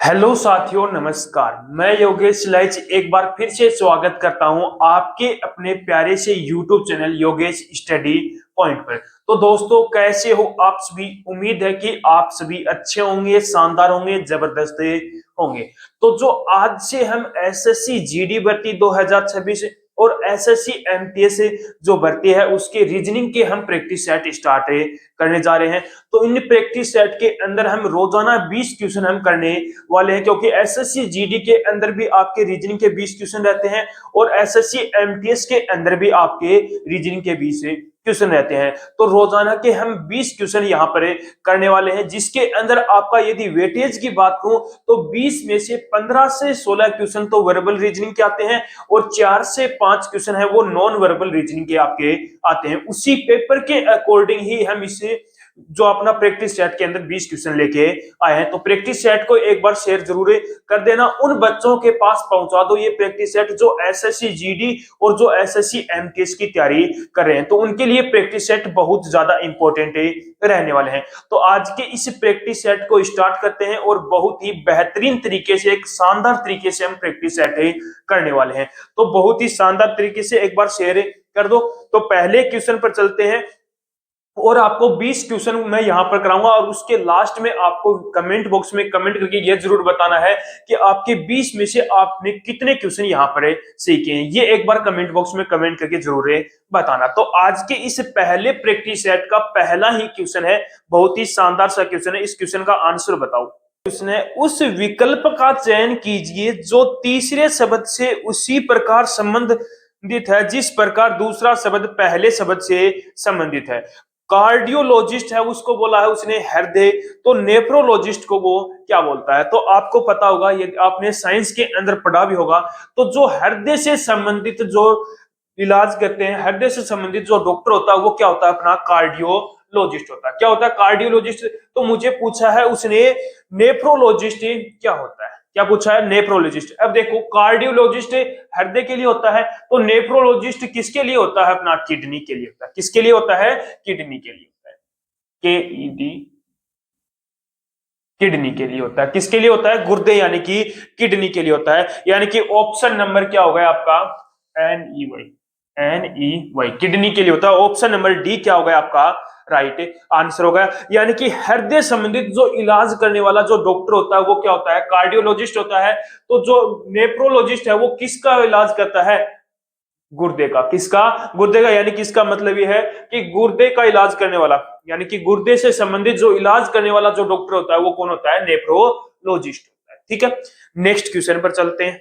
Hello साथियों, नमस्कार। मैं योगेश लाइच एक बार फिर से स्वागत करता हूं आपके अपने प्यारे से YouTube channel Yogesh study point पर। तो दोस्तों, कैसे हो आप सभी? उम्मीद है कि आप सभी अच्छे होंगे, शानदार होंगे, जबरदस्त होंगे। तो जो आज से हम एसएससी जीडी भर्ती 2026 और एसएससी एमटीएस जो भर्ती है उसके रीजनिंग के हम प्रैक्टिस सेट स्टार्ट करने जा रहे हैं। तो इन प्रैक्टिस सेट के अंदर हम रोजाना 20 क्वेश्चन हम करने वाले हैं, क्योंकि एसएससी जीडी के अंदर भी आपके रीजनिंग के 20 क्वेश्चन रहते हैं और एसएससी एमटीएस के अंदर भी आपके रीजनिंग के 20 क्वेश्चन रहते हैं। तो रोजाना के हम 20 क्वेश्चन यहाँ पर करने वाले हैं, जिसके अंदर आपका यदि वेटेज की बात करूं तो 20 में से 15 से 16 क्वेश्चन तो वर्बल रीजनिंग के आते हैं और 4 से 5 क्वेश्चन है वो नॉन वर्बल रीजनिंग के आपके आते हैं। उसी पेपर के अकॉर्डिंग ही हम इसे जो अपना प्रैक्टिस सेट के अंदर 20 क्वेश्चन लेके आए हैं। तो प्रैक्टिस सेट को एक बार शेयर जरूर कर देना, उन बच्चों के पास पहुंचा दो ये प्रैक्टिस सेट जो एसएससी जीडी और जो एसएससी एमटीएस की तैयारी कर रहे हैं। तो उनके लिए प्रैक्टिस सेट बहुत ज्यादा इंपॉर्टेंट रहने वाले हैं। तो आज के इस प्रैक्टिस सेट को स्टार्ट करते हैं और बहुत ही बेहतरीन तरीके से, एक शानदार तरीके से हम प्रैक्टिस सेट करने वाले हैं। तो बहुत ही शानदार तरीके से एक बार शेयर कर दो। तो पहले क्वेश्चन पर चलते हैं और आपको 20 क्वेश्चन मैं यहां पर कराऊंगा और उसके लास्ट में आपको कमेंट बॉक्स में कमेंट करके यह जरूर बताना है कि आपके 20 में से आपने कितने क्वेश्चन यहां पर सीखे हैं। ये एक बार कमेंट बॉक्स में कमेंट करके जरूर बताना। तो आज के इस पहले प्रैक्टिस सेट का पहला ही क्वेश्चन है, बहुत ही शानदार सा क्वेश्चन है। इस क्वेश्चन का आंसर बताओ। क्वेश्चन है, उस विकल्प का चयन कीजिए जो तीसरे शब्द से उसी प्रकार संबंधित है जिस प्रकार दूसरा शब्द पहले शब्द से संबंधित है। कार्डियोलॉजिस्ट है उसको बोला है उसने हृदय, तो नेफ्रोलॉजिस्ट को वो क्या बोलता है? तो आपको पता होगा, ये आपने साइंस के अंदर पढ़ा भी होगा। तो जो हृदय से संबंधित जो इलाज करते हैं, हृदय से संबंधित जो डॉक्टर होता है वो क्या होता है? अपना कार्डियोलॉजिस्ट होता है। क्या होता है? कार्डियोलॉजिस्ट। तो मुझे पूछा है उसने नेफ्रोलॉजिस्ट क्या होता है? क्या पूछा है? नेफ्रोलॉजिस्ट। अब देखो, कार्डियोलॉजिस्ट हृदय के लिए होता है, तो नेफ्रोलॉजिस्ट किसके लिए होता है? अपना किडनी के लिए होता है। किसके लिए होता है? किडनी के लिए होता है। KED, किडनी के लिए होता है। किसके लिए होता है? गुर्दे यानी कि किडनी के लिए होता है। यानी कि ऑप्शन नंबर क्या होगा आपका? NEY किडनी के लिए होता है। ऑप्शन नंबर डी क्या होगा आपका? राइट आंसर होगा। यानी कि हृदय संबंधित जो इलाज करने वाला जो डॉक्टर होता है वो क्या होता है? कार्डियोलॉजिस्ट होता है। तो जो नेफ्रोलॉजिस्ट है वो किसका इलाज करता है? गुर्दे का। किसका? गुर्दे का। यानी कि इसका मतलब ये है कि गुर्दे का इलाज करने वाला, यानी कि गुर्दे से संबंधित जो इलाज करने वाला जो डॉक्टर होता है वो कौन होता है? नेफ्रोलॉजिस्ट होता है। ठीक है, नेक्स्ट क्वेश्चन पर चलते हैं।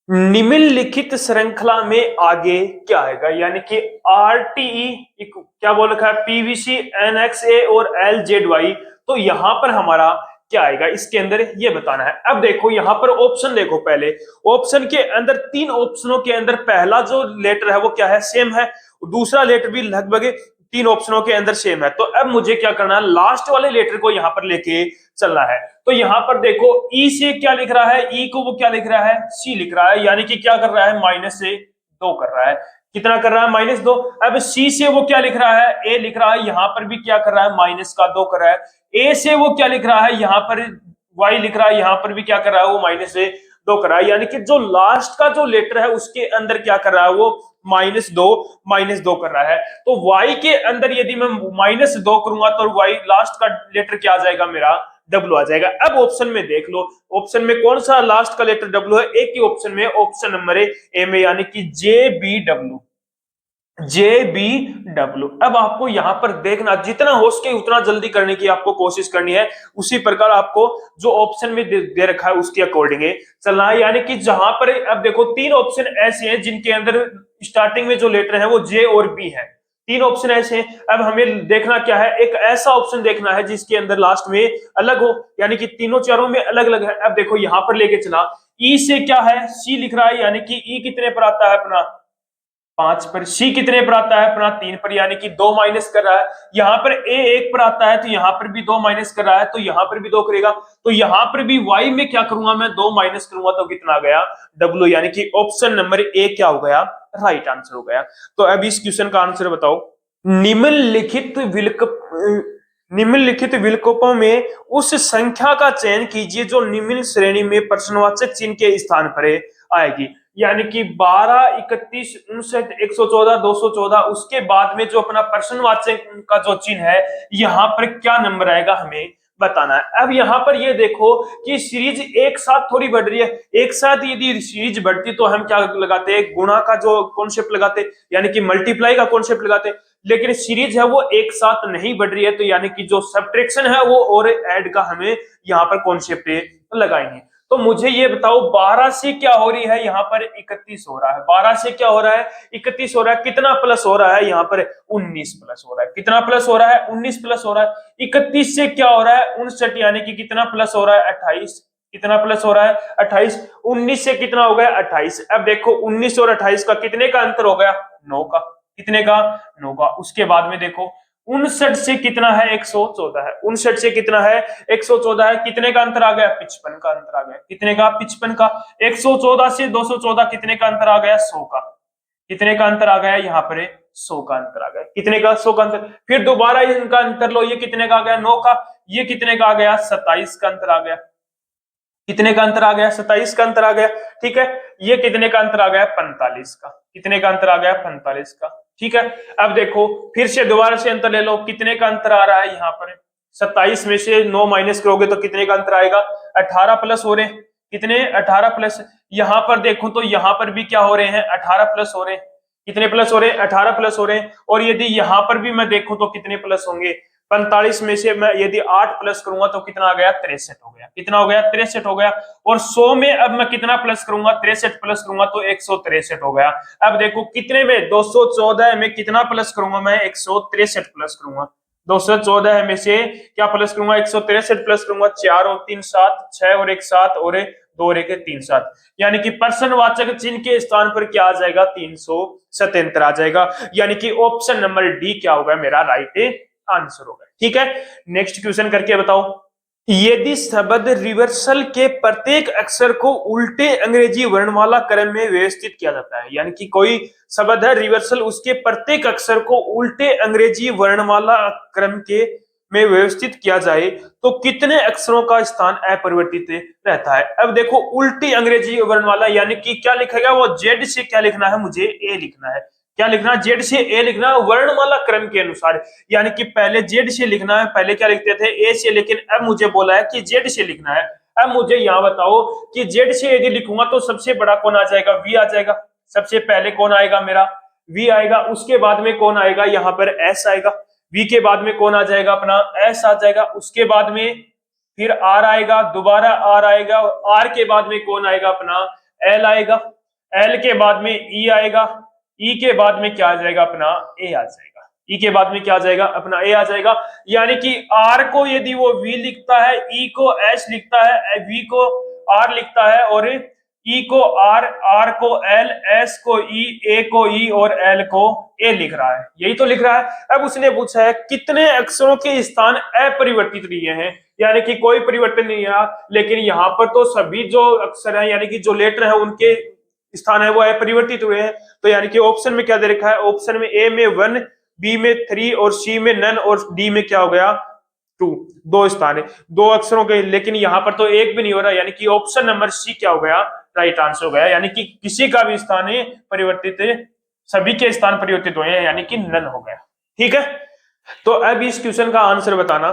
निम्नलिखित श्रृंखला में आगे क्या आएगा? यानी कि RTE क्या बोल रखा है? PVC, NXA और LZY। तो यहां पर हमारा क्या आएगा इसके अंदर, ये बताना है। अब देखो यहां पर ऑप्शन देखो। पहले ऑप्शन के अंदर, तीन ऑप्शनों के अंदर पहला जो लेटर है वो क्या है? सेम है। दूसरा लेटर भी लगभग तीन ऑप्शनों के अंदर सेम है। तो अब मुझे क्या करना है? लास्ट वाले लेटर को यहां पर लेके चलना है। तो यहां पर देखो ई से क्या लिख रहा है? ई को वो क्या लिख रहा है? सी लिख रहा है। यानी कि क्या कर रहा है? माइनस से 2 कर रहा है। कितना कर रहा है? -2। अब सी से वो क्या लिख रहा है? ए लिख रहा है। यहां पर भी क्या कर रहा है? माइनस का 2 कर रहा है। ए से वो क्या लिख रहा है? यहां पर वाई लिख रहा है। यहां पर भी क्या कर रहा है? वो माइनस से 2 कर रहा है। यानी कि जो लास्ट का जो लेटर है उसके अंदर क्या कर रहा है? वो -2 कर रहा है। तो y के अंदर यदि मैं -2 करूंगा तो y लास्ट का लेटर क्या आ जाएगा? मेरा W आ जाएगा। अब ऑप्शन में देख लो, ऑप्शन में कौन सा लास्ट का लेटर W है? एक ही ऑप्शन में, ऑप्शन नंबर ए में, यानी कि JBW। अब आपको यहां पर देखना, जितना हो सके उतना जल्दी करने की आपको कोशिश करनी है। उसी प्रकार आपको जो ऑप्शन में दे रखा है उसके अकॉर्डिंग चलना है। यानी कि जहां पर, अब देखो तीन ऑप्शन ऐसे हैं जिनके अंदर स्टार्टिंग में जो लेटर है वो J और B है। तीन ऑप्शन ऐसे हैं। अब हमें देखना क्या है? एक ऐसा ऑप्शन देखना है जिसके अंदर लास्ट में अलग हो, यानी कि तीनों चारों में अलग अलग है। अब देखो यहां पर लेके चला, ई से क्या है? सी लिख रहा है। यानी कि ई कितने पर आता है? अपना 5 पर। सी कितने पर आता है? अपना 3 पर। यानी कि 2 माइनस कर रहा है। यहां पर ए 1 पर आता है तो यहां पर भी 2 माइनस कर रहा है, तो यहां पर भी 2 करेगा। तो यहां पर भी वाई में क्या करूंगा मैं? 2 माइनस करूंगा तो कितना आ गया? W। यानी कि ऑप्शन नंबर ए क्या हो गया? राइट आंसर हो गया। तो अब इस क्वेश्चन का आंसर बताओ। निम्नलिखित निम्नलिखित विकल्पों में उस संख्या का चयन कीजिए जो निम्न श्रेणी में प्रश्नवाचक चिन्ह के स्थान पर आएगी। यानी कि 12, 31, 59, 114, 214, उसके बाद में जो अपना प्रश्नवाचक का जो चिन्ह है यहाँ पर क्या नंबर आएगा हमें बताना है। अब यहाँ पर ये देखो कि सीरीज एक साथ थोड़ी बढ़ रही है। एक साथ यदि सीरीज बढ़ती तो हम क्या लगाते हैं, गुणा का जो कॉन्सेप्ट लगाते, यानी कि मल्टीप्लाई का कॉन्सेप्ट लगाते। लेकिन सीरीज है वो एक साथ नहीं बढ़ रही है, तो यानी कि जो सब्ट्रैक्शन है वो और ऐड का हमें यहाँ पर कॉन्सेप्ट लगाएंगे। तो मुझे ये बताओ 12 से क्या हो रही है, यहाँ पर 31 हो रहा है। 12 से क्या हो रहा है, 31 हो रहा है। कितना प्लस हो रहा है, यहाँ पर 19 प्लस हो रहा है। कितना प्लस हो रहा है, 19 प्लस हो रहा है। 31 से क्या हो रहा है, 59, यानी कि कितना प्लस हो रहा है, 28। कितना प्लस हो रहा है, 28। 19 से कितना हो गया, 28। अब देखो 19 और 28 का कितने का अंतर हो गया, 9 का। कितने का, 9 का। उसके बाद में देखो 59 से कितना है, 114 है। 59 से कितना है, 114 है। कितने का अंतर आ गया, 55 का अंतर आ गया। कितने का, 55 का। 114 से 214 कितने का अंतर आ गया, 100 का। कितने का अंतर आ गया, यहाँ पर 100 का अंतर आ गया। कितने का, 100 का अंतर। फिर दोबारा इनका अंतर लो, ये कितने का आ गया, 9 का। ये कितने का आ गया, 27 का अंतर आ गया। कितने का अंतर आ गया, 27 का अंतर आ गया। ठीक है। ये कितने का अंतर आ गया, 45 का। कितने का अंतर आ गया, 45 का। ठीक है। अब देखो फिर से दोबारा से अंतर ले लो, कितने का अंतर आ रहा है यहाँ पर। 27 में से 9 माइनस करोगे तो कितने का अंतर आएगा, 18 प्लस हो रहे। कितने, 18 प्लस। यहाँ पर देखो तो यहाँ पर भी क्या हो रहे हैं, 18 प्लस हो रहे। कितने प्लस हो रहे हैं, 18 प्लस हो रहे हैं। और यदि यहाँ पर भी मैं देखूं तो कितने प्लस होंगे, 45 में से मैं यदि 8 प्लस करूंगा तो कितना आ गया, 63 हो गया। कितना हो गया, 63 हो गया। और 100 में अब मैं कितना प्लस करूंगा, 63 प्लस करूंगा तो 163 हो गया। अब देखो कितने में, 214 में कितना प्लस करूंगा मैं, 163 प्लस करूंगा। 214 में से क्या प्लस करूंगा, 163 प्लस करूंगा। 4 और 3 7, 6 और 1 7 और 2 और 1 3 7, यानी कि प्रश्नवाचक चिन्ह के स्थान पर क्या आ जाएगा, 377 आ जाएगा। यानी कि ऑप्शन नंबर डी क्या होगा मेरा राइट आंसर होगा। ठीक है। नेक्स्ट क्वेश्चन करके बताओ। यदि शब्द रिवर्सल के प्रत्येक अक्षर को उल्टे अंग्रेजी वर्णमाला क्रम में व्यवस्थित किया जाता है, यानी कि कोई शब्द है रिवर्सल, उसके प्रत्येक अक्षर को उल्टे अंग्रेजी वर्णमाला क्रम के में व्यवस्थित किया जाए तो कितने अक्षरों का स्थान अपरिवर्तित रहता है। अब देखो उल्टी अंग्रेजी वर्णमाला, यानी कि क्या लिखेगा वो, जेड से क्या लिखना है, मुझे ए लिखना है। क्या लिखना है, जेड से ए लिखना है वर्णमाला क्रम के अनुसार। यानी कि पहले जेड से लिखना है, पहले क्या लिखते थे ए से, लेकिन अब मुझे बोला है कि जेड से लिखना है। अब मुझे यहाँ बताओ कि जेड से यदि लिखूंगा तो सबसे बड़ा कौन आ जाएगा, वी आ जाएगा। सबसे पहले कौन आएगा मेरा, वी आएगा। उसके बाद में कौन आएगा, यहाँ पर एस आएगा। वी के बाद में कौन आ जाएगा, अपना एस आ जाएगा। उसके बाद में फिर आर आएगा, दोबारा आर आएगा। आर के बाद में कौन आएगा, अपना एल आएगा। एल के बाद में ई आएगा। ई के बाद में क्या आ जाएगा, अपना ए आ जाएगा। ई के बाद में क्या आ जाएगा, अपना ए आ जाएगा। यानी कि आर को यदि वो वी लिखता है, ई को एस लिखता है, वी को आर लिखता है, और ई को आर, आर को एल, एस को ई, ए को ई और एल को ए लिख रहा है। यही तो लिख रहा है। अब उसने पूछा है कितने अक्षरों के स्थान अपरिवर्तित लिए हैं, यानी कि कोई परिवर्तन नहीं है। लेकिन यहाँ पर तो सभी जो अक्षर है, यानी कि जो लेटर है, उनके स्थान है वो अपरिवर्तित हुए हैं। तो यानी कि ऑप्शन में क्या दे रखा है, ऑप्शन में ए में 1, बी में 3 और सी में नन और डी में क्या हो गया 2। दो स्थान है, दो अक्षरों के, लेकिन यहाँ पर तो एक भी नहीं हो रहा। यानी कि ऑप्शन नंबर सी क्या हो गया, राइट आंसर हो गया। यानी कि किसी का भी स्थान है परिवर्तित, सभी के स्थान परिवर्तित हुए हैं, यानी कि नन हो गया। ठीक है। तो अब इस क्वेश्चन का आंसर बताना।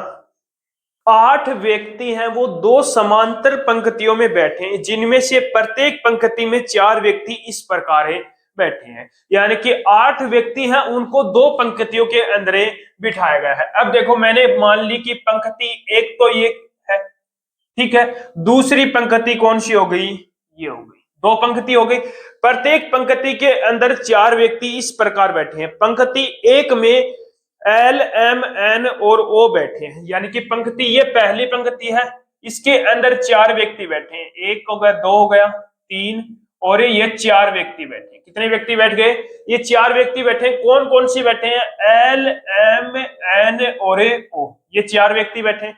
8 व्यक्ति हैं, वो 2 समांतर पंक्तियों में बैठे हैं, जिनमें से प्रत्येक पंक्ति में 4 व्यक्ति इस प्रकार बैठे हैं। यानी कि 8 व्यक्ति हैं, उनको 2 पंक्तियों के अंदर बिठाया गया है। अब देखो मैंने मान ली कि पंक्ति एक तो ये है, ठीक है। दूसरी पंक्ति कौन सी हो गई, ये हो गई। 2 पंक्ति हो गई। प्रत्येक पंक्ति के अंदर 4 व्यक्ति इस प्रकार बैठे हैं। पंक्ति एक में एल, एम, एन और ओ बैठे हैं, यानी कि पंक्ति ये पहली पंक्ति है, इसके अंदर 4 व्यक्ति बैठे हैं। 1 हो गया, 2 हो गया, 3 और ये 4 व्यक्ति बैठे हैं। कितने व्यक्ति बैठ गए, ये 4 व्यक्ति बैठे हैं। कौन कौन सी बैठे हैं, एल, एम, एन और ओ, ये 4 व्यक्ति बैठे हैं।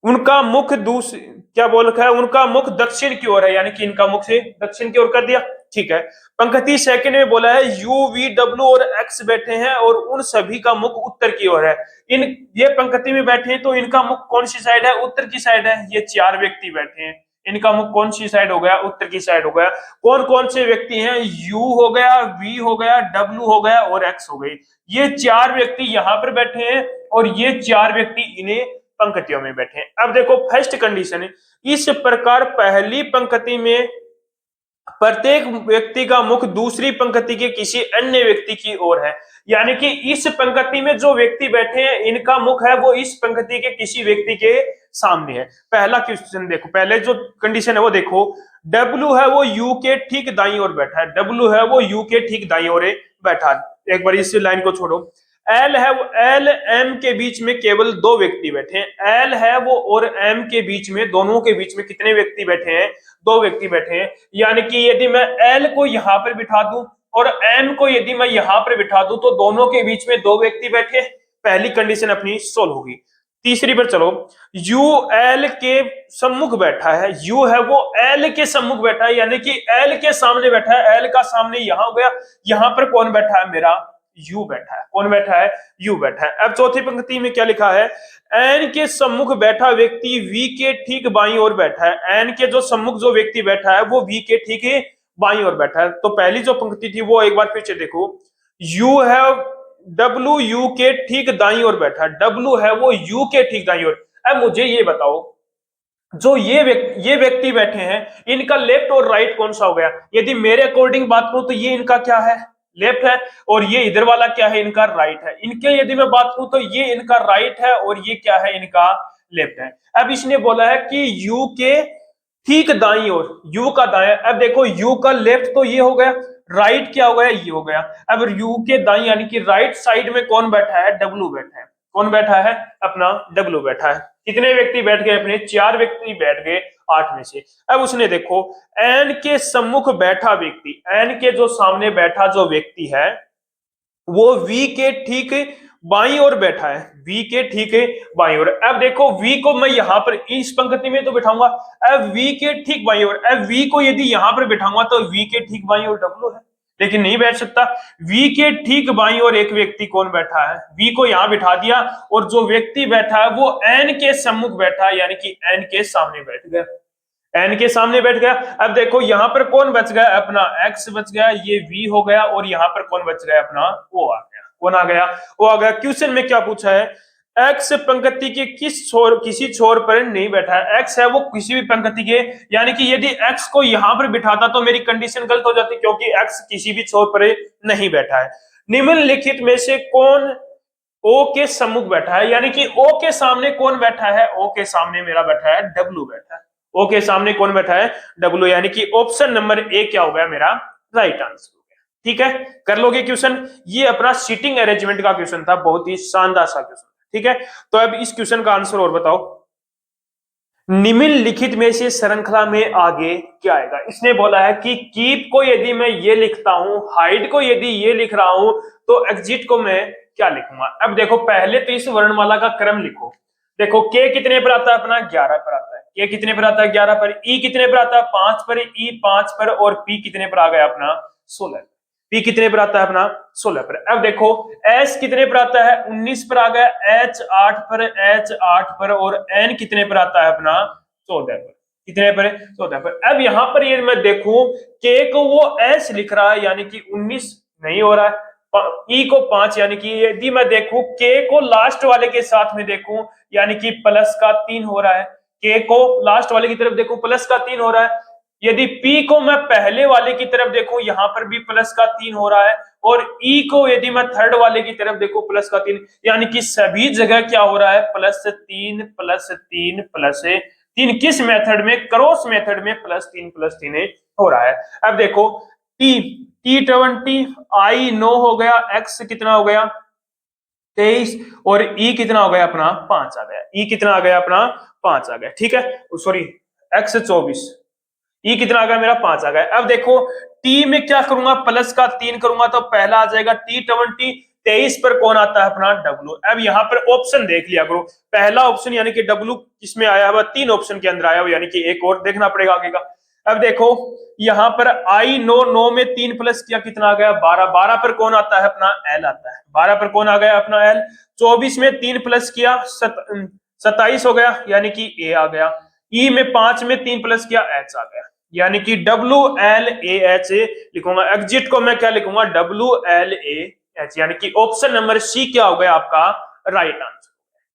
उनका मुख दूसरी क्या बोल रखा है, उनका मुख दक्षिण की ओर है, यानी कि इनका मुख से दक्षिण की ओर कर दिया। ठीक है। पंक्ति सेकंड में बोला है यू वी डब्ल्यू और एक्स बैठे हैं और उन सभी का मुख उत्तर की ओर है। इन ये पंक्ति में बैठे हैं तो इनका मुख कौन सी साइड है, उत्तर की साइड है। ये चार व्यक्ति बैठे हैं, इनका मुख कौन सी साइड हो गया, उत्तर की साइड हो गया। कौन कौन से व्यक्ति हैं, यू हो गया, वी हो गया, डब्ल्यू हो गया और एक्स हो गई। ये चार व्यक्ति यहां पर बैठे हैं और ये चार व्यक्ति इन्हें पंक्तियों में बैठे हैं। अब देखो फर्स्ट कंडीशन है, इस प्रकार पहली पंक्ति में प्रत्येक व्यक्ति का मुख दूसरी पंक्ति के किसी अन्य व्यक्ति की ओर है, यानी कि इस पंक्ति में जो व्यक्ति बैठे हैं इनका मुख है वो इस पंक्ति के किसी व्यक्ति के सामने है। पहला क्वेश्चन देखो, पहले जो कंडीशन है वो देखो, डब्ल्यू है वो यू के ठीक दाईं ओर बैठा है, डब्ल्यू है वो यू के ठीक दाईं ओर बैठा है। एक बार इस लाइन को छोड़ो। एल है वो, एल एम के बीच में केवल दो व्यक्ति बैठे हैं, एल है वो और एम के बीच में, दोनों के बीच में कितने व्यक्ति बैठे हैं, दो व्यक्ति बैठे हैं। यानी कि यदि मैं एल को यहां पर बिठा दूं और एम को यदि मैं यहां पर बिठा दूं तो दोनों के बीच में दो व्यक्ति बैठे। पहली कंडीशन अपनी सोल्व होगी। तीसरी पर चलो, यू एल के सम्मुख बैठा है, यू है वो एल के सम्मुख बैठा है, यानी कि एल के सामने बैठा है, एल का सामने यहां हो गया। यहां पर कौन बैठा है, मेरा यू बैठा है। कौन बैठा है, यू बैठा है। अब चौथी पंक्ति में क्या लिखा है, एन के सम्मुख बैठा व्यक्ति वी के ठीक बाईं ओर बैठा है, एन के जो सम्मुख जो व्यक्ति बैठा है वो वी के ठीक बाईं ओर बैठा है। तो पहली जो पंक्ति थी वो एक बार फिर से देखो, यू है डब्ल्यू यू के ठीक दाईं ओर बैठा है, डब्ल्यू है वो यू के ठीक दाईं ओर। अब मुझे ये बताओ, जो ये व्यक्ति बैठे हैं इनका लेफ्ट और राइट कौन सा हो गया। यदि मेरे अकॉर्डिंग बात करूं तो ये इनका क्या है, लेफ्ट है, और ये इधर वाला क्या है, इनका राइट है। इनके यदि मैं बात करूं तो ये इनका राइट है और ये क्या है, इनका लेफ्ट है। अब इसने बोला है कि यू के ठीक दाईं ओर, यू का दाएं। अब देखो यू का लेफ्ट तो ये हो गया, राइट क्या हो गया, ये हो गया। अब यू के दाईं यानी कि राइट साइड में कौन बैठा है, डब्ल्यू बैठा है। कौन बैठा है, अपना डब्ल्यू बैठा है। कितने व्यक्ति बैठ गए, अपने चार व्यक्ति बैठ गए आठ में से। अब उसने देखो एन के सम्मुख बैठा व्यक्ति, एन के जो सामने बैठा जो व्यक्ति है वो वी के ठीक बाईं ओर बैठा है, वी के ठीक बाईं ओर। अब देखो वी को मैं यहां पर इस पंक्ति में तो बिठाऊंगा, अब वी के ठीक बाईं ओर। अब वी को यदि यहां पर बिठाऊंगा तो वी के ठीक बाईं ओर डब्ल्यू है, लेकिन नहीं बैठ सकता। वी के ठीक बाईं ओर एक व्यक्ति कौन बैठा है, वी को यहां बिठा दिया और जो व्यक्ति बैठा है वो एन के सम्मुख बैठा है, यानी कि एन के सामने बैठ गया, एन के सामने बैठ गया। अब देखो यहां पर कौन बच गया, अपना एक्स बच गया, ये वी हो गया, और यहां पर कौन बच गया, अपना ओ आ गया। कौन आ गया, वो आ गया। क्वेश्चन में क्या पूछा है, एक्स पंक्ति के किसी छोर पर नहीं बैठा है, एक्स है वो किसी भी पंक्ति के, यानी कि यदि एक्स को यहां पर बिठाता तो मेरी कंडीशन गलत हो जाती, क्योंकि एक्स किसी भी छोर पर नहीं बैठा है। निम्नलिखित में से कौन ओ के सम्मुख बैठा है, यानी कि ओ के सामने कौन बैठा है, ओ के सामने मेरा बैठा है डब्ल्यू बैठा है। ओ के सामने कौन बैठा है, डब्ल्यू, यानी कि ऑप्शन नंबर ए क्या हो गया, मेरा राइट आंसर हो गया। ठीक है, कर लोगे क्वेश्चन। ये अपना सीटिंग अरेंजमेंट का क्वेश्चन था, बहुत ही शानदार सा क्वेश्चन। ठीक है, तो अब इस क्वेश्चन का आंसर और बताओ, निम्नलिखित में से श्रृंखला में आगे क्या आएगा। इसने बोला है कि कीप को यदि मैं ये लिखता हूं, हाइड को यदि ये लिख रहा हूं, तो एग्जिट को मैं क्या लिखूंगा। अब देखो पहले तो इस वर्णमाला का क्रम लिखो। देखो के कितने पर आता है, अपना 11 पर आता है। के कितने पर आता है, 11 पर। ई कितने पर आता है, 5 पर। ई 5 पर, और पी कितने पर आ गया, अपना 16। पी कितने पर आता है, अपना 16 पर। अब देखो एस कितने पर आता है, 19 पर आ गया। एच 8 पर, एच 8 पर, और एन कितने पर आता है, अपना 14 पर। कितने पर, 14 पर। अब यहां पर ये मैं देखूं के को वो एस लिख रहा है, यानी कि 19 नहीं हो रहा है। ई को 5, यानी कि यदि मैं देखूं के को लास्ट वाले के साथ में देखूं, यानी कि प्लस का 3 हो रहा है। के को लास्ट वाले की तरफ देखूं, प्लस का 3 हो रहा है। यदि पी को मैं पहले वाले की तरफ देखूं, यहां पर भी प्लस का 3 हो रहा है। और ई को यदि मैं थर्ड वाले की तरफ देखूं, प्लस का 3, यानी कि सभी जगह क्या हो रहा है, +3 +3 +3। किस मेथड में, क्रॉस मेथड में +3 हो रहा है। अब देखो T20, I 9 हो गया, X कितना हो गया 23, और E कितना हो गया, अपना 5 आ गया। E कितना आ गया, अपना 5 आ गया। ठीक है, सॉरी X 24, ई कितना आ गया, मेरा 5 आ गया। अब देखो टी में क्या करूंगा, प्लस का 3 करूंगा तो पहला आ जाएगा T20, 23 पर कौन आता है अपना W। अब यहाँ पर ऑप्शन देख लिया करो, पहला ऑप्शन यानी कि W किसमें आया हुआ, 3 ऑप्शन के अंदर आया हुआ, यानी कि एक और देखना पड़ेगा आगे का। अब देखो यहाँ पर आई नो में 3 प्लस किया कितना आ गया 12, 12 पर कौन आता है अपना L आता है, 12 पर कौन आ गया अपना L। 24 में 3 प्लस किया 27 हो गया यानी कि A आ गया। E में 5 में 3 प्लस किया H आ गया, यानी कि WLAH लिखूंगा। एग्जिट को मैं क्या लिखूंगा WLAH, यानी कि ऑप्शन नंबर सी क्या हो गया आपका राइट आंसर।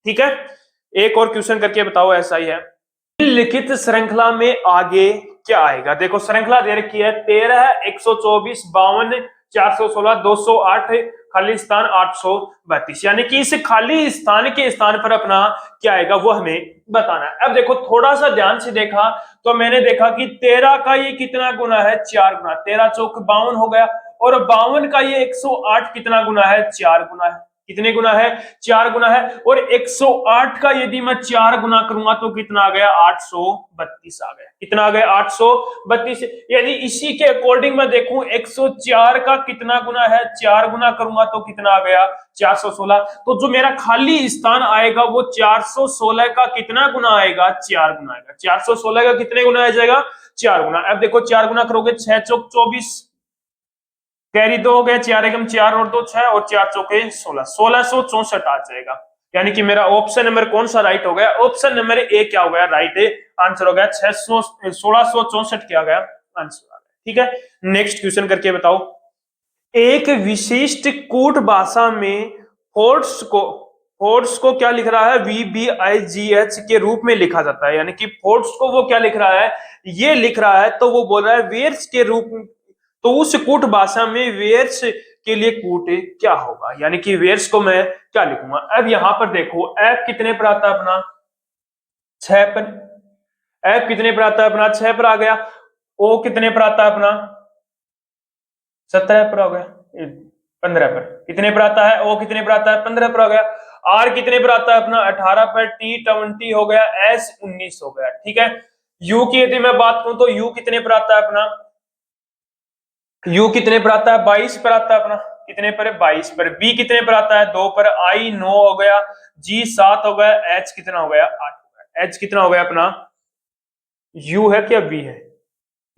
ठीक है, एक और क्वेश्चन करके बताओ, ऐसा ही है। लिखित श्रृंखला में आगे क्या आएगा। देखो श्रृंखला दे रखी है 13, 124, 52, 416, 208, खाली स्थान 832, यानी कि इस खाली स्थान के स्थान पर अपना क्या आएगा वो हमें बताना है। अब देखो थोड़ा सा ध्यान से देखा तो मैंने देखा कि 13 का ये कितना गुना है 4 गुना, 13 चौक 52 हो गया, और 52 का ये 108 कितना गुना है 4 गुना है। कितने गुना है 4 गुना है, और 108 का यदि मैं 4 गुना करूंगा तो कितना आ गया 832 आ गया। कितना आ गया 832। यदि इसी के अकॉर्डिंग मैं देखूं 104 का कितना गुना है 4 गुना करूंगा तो कितना आ गया 416। तो जो मेरा खाली स्थान आएगा वो 416 का कितना गुना आएगा 4 गुना आएगा। 416 का कितने गुना आ जाएगा 4 गुना। अब देखो 4 गुना करोगे 6 चौक 24, कैरी 2 हो गए, 4 एकम 4 और 2 6, और 4 चौके 16, 1664 आ जाएगा। यानी कि मेरा ऑप्शन नंबर कौन सा राइट हो गया, ऑप्शन नंबर ए क्या हो गया राइट आंसर हो गया। 1664 क्या गया आंसर आ गया। ठीक है, नेक्स्ट क्वेश्चन करके बताओ। एक विशिष्ट कूट भाषा में फोर्स को क्या लिख रहा है VBIGH के रूप में लिखा जाता है, यानी कि फोर्स को वो क्या लिख रहा है ये लिख रहा है, तो वो बोल रहा है वेयर्स के रूप में। तो उस कूट भाषा में वेयर्स के लिए कूट क्या होगा, यानी कि वेयर्स को मैं क्या लिखूंगा। अब यहां पर देखो एफ कितने पर आता है अपना 6 पर, एफ कितने पर आता है अपना 6 पर आ गया। ओ कितने पर आता है अपना 17 पर आ गया, 15 पर कितने पर आता है, ओ कितने पर आता है 15 पर आ गया। आर कितने पर आता है अपना 18 पर, टी 20 हो गया, एस 19 हो गया। ठीक है, यू की यदि मैं बात करूं तो यू कितने पर आता है अपना, यू कितने पर आता है 22 पर आता है अपना, कितने पर 22 पर। बी कितने पर आता है 2 पर, आई 9 हो गया, जी 7 हो गया, एच कितना हो गया 8 हो गया। एच कितना हो गया अपना, यू है क्या बी है,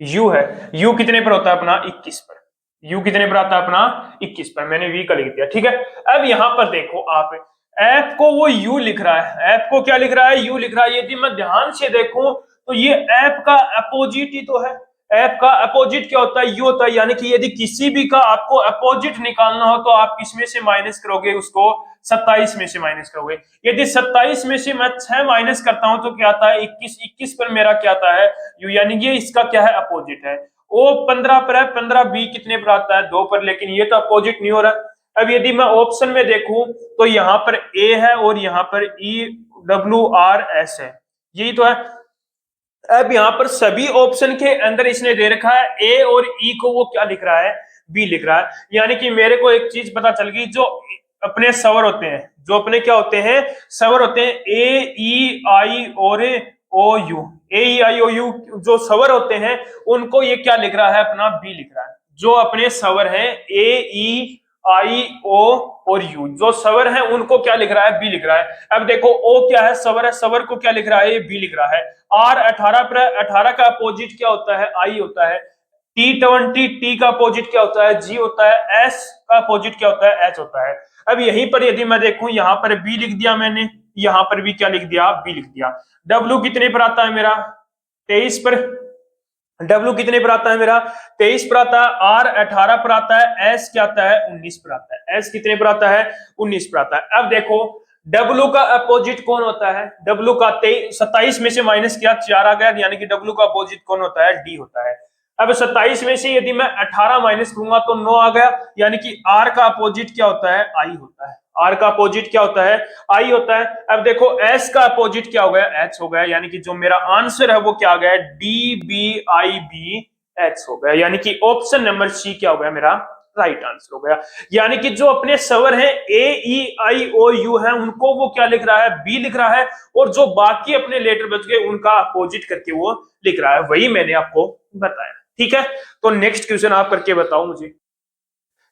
यू है। यू कितने पर होता है अपना 21 पर, यू कितने पर आता है अपना 21 पर, मैंने वी का लिख दिया। ठीक है, अब यहां पर देखो आप एफ को वो यू लिख रहा है, एफ को क्या लिख रहा है यू लिख रहा है। यदि मैं ध्यान से देखूं तो ये एफ का अपोजिट ही तो है। एफ का अपोजिट क्या होता है यू होता है, यानी कि यदि किसी भी का आपको अपोजिट निकालना हो तो आप किसमें से माइनस करोगे उसको 27 में से माइनस करोगे। यदि 27 में से मैं 6 माइनस करता हूं तो क्या आता है 21, 21 पर मेरा क्या आता है यू, यानी ये इसका क्या है अपोजिट है। ओ 15 पर है, 15 बी कितने पर आता है 2 पर, लेकिन ये तो अपोजिट नहीं हो रहा। अब यदि मैं ऑप्शन में देखूं तो यहां पर ए है और यहां पर EWRS है, यही तो है। अब यहां पर सभी ऑप्शन के अंदर इसने दे रखा है ए और ई को वो क्या लिख रहा है बी लिख रहा है, यानी कि मेरे को एक चीज पता चल गई, जो अपने सवर होते हैं, जो अपने क्या होते हैं सवर होते हैं AEI और OU, AEI OU जो सवर होते हैं उनको ये क्या लिख रहा है अपना बी लिख रहा है। जो अपने सवर हैं AEI O और U, जो सवर हैं उनको क्या लिख रहा है बी लिख रहा है। अब देखो O क्या है सवर है, सवर को क्या लिख रहा है ये बी लिख रहा है। R 18 पर, 18 का अपोजिट क्या होता है I होता है। T20, टी का अपोजिट क्या होता है जी होता है। एस का अपोजिट क्या होता है एच होता है। अब यहीं पर यदि मैं देखूं यहां पर बी लिख दिया मैंने, यहां पर भी क्या लिख दिया बी लिख दिया। डब्ल्यू कितने पर आता है मेरा 23 पर, डब्ल्यू कितने पर आता है मेरा 23 पर आता है। आर 18 पर आता है, एस क्या आता है 19 पर आता है, एस कितने पर आता है 19 पर आता है। अब देखो डब्ल्यू का अपोजिट कौन होता है, डब्ल्यू का 27 में से माइनस किया 4 आ गया, यानी कि डब्ल्यू का अपोजिट कौन होता है डी होता है। अब 27 में से यदि मैं 18 माइनस करूंगा तो 9 आ गया, यानी कि आर का अपोजिट क्या होता है आई होता है। आर का अपोजिट क्या होता है आई होता है। अब देखो एस का अपोजिट क्या हो गया एच हो गया, यानी कि जो मेरा आंसर है वो क्या आ गया DBIBH हो गया, यानी कि ऑप्शन नंबर सी क्या हो गया मेरा राइट आंसर हो गया। यानी कि जो अपने सवर है AEI OU है उनको वो क्या लिख रहा है बी लिख रहा है, और जो बाकी अपने लेटर बच गए उनका अपोजिट करके वो लिख रहा है, वही मैंने आपको बताया। ठीक है, तो नेक्स्ट क्वेश्चन आप करके बताओ मुझे।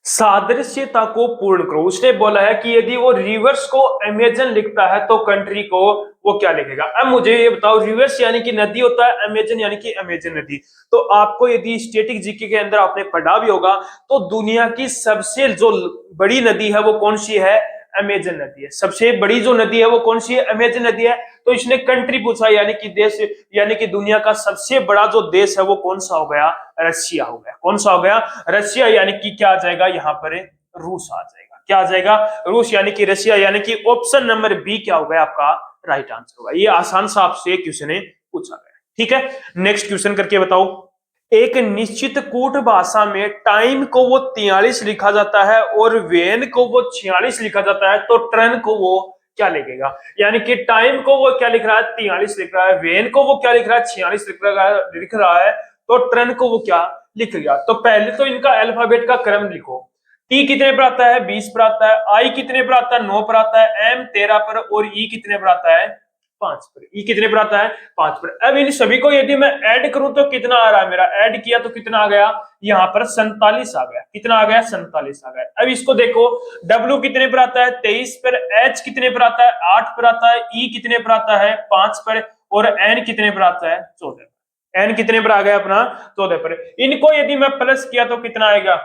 सादृश्यता को पूर्ण करो। उसने बोला है कि यदि वो रिवर्स को अमेजन लिखता है तो कंट्री को वो क्या लिखेगा। अब मुझे ये बताओ, रिवर्स यानी कि नदी होता है, अमेजन यानी कि अमेजन नदी। तो आपको यदि स्टैटिक जीके के अंदर आपने पढ़ा भी होगा तो दुनिया की सबसे जो बड़ी नदी है वो कौन सी है, अमेजन नदी है। सबसे बड़ी जो नदी है वो कौन सी है, अमेजन नदी है। तो इसने कंट्री पूछा यानी कि देश, यानी कि दुनिया का सबसे बड़ा जो देश है वो कौन सा हो गया, रशिया हो गया। कौन सा हो गया, रशिया। यानी कि क्या आ जाएगा यहाँ पर, रूस आ जाएगा। क्या आ जाएगा, रूस यानी कि रशिया। यानी कि ऑप्शन नंबर बी क्या होगा आपका राइट आंसर होगा। ये आसान सा आपसे क्वेश्चन है पूछा गया। ठीक है, नेक्स्ट क्वेश्चन करके बताओ। एक निश्चित कूट भाषा में टाइम को वो 43 लिखा जाता है और वेन को वो 46 लिखा जाता है, तो टर्न को वो क्या लिखेगा। यानी कि टाइम को वो क्या लिख रहा है, 43 लिख रहा है, वेन को वो क्या लिख रहा है, 46 लिख रहा है, तो टर्न को वो क्या लिख लिया। तो पहले तो इनका अल्फाबेट का क्रम लिखो। टी कितने पर आता है, 20 पर आता है। आई कितने पर आता है, 9 पर आता है। एम 13 पर। और ई कितने पर आता है, 5 पर। ई कितने पर आता है, 5 पर। अब इन सभी को यदि मैं ऐड करूं तो कितना आ रहा है मेरा, ऐड किया तो कितना आ गया, यहाँ पर 47 आ गया। कितना आ गया, 47 आ गया। अब इसको देखो, डब्ल्यू कितने पर आता है, 23 पर। एच कितने पर आता है, 8 पर आता है। ई कितने पर आता है, 5 पर। और एन कितने पर आता है, 14। एन कितने पर आ गया अपना, 14 पर। इनको यदि मैं प्लस किया तो कितना आएगा,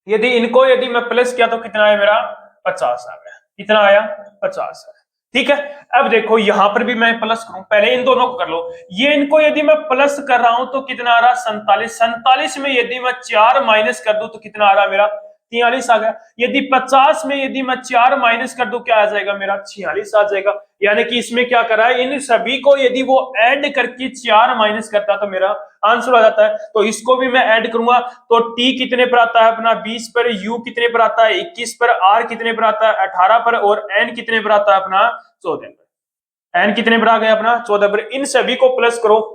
यदि मैं प्लस किया तो कितना आया मेरा, 50 आ गया। कितना आया, 50 आया। ठीक है, अब देखो यहां पर भी मैं प्लस करूं, पहले इन दोनों को कर लो। ये इनको यदि मैं प्लस कर रहा हूं तो कितना आ रहा, 47। 47 में यदि मैं 4 माइनस कर दूं तो कितना आ रहा मेरा, 43 आ गया। यदि 50 में यदि मैं 4 माइनस कर दूं क्या आ जाएगा मेरा, 46 आ जाएगा। यानी कि इसमें क्या करा है, इन सभी को यदि वो ऐड करके 4 माइनस करता तो मेरा आंसर आ जाता है। तो इसको भी मैं ऐड करूंगा तो टी कितने पर आता है अपना, 20 पर। यू कितने पर आता है, 21 पर। आर कितने पर आता है, 18 पर। और एन कितने पर आता है अपना, 14 पर। एन कितने पर आ गया अपना, 14 पर। इन सभी को प्लस करो,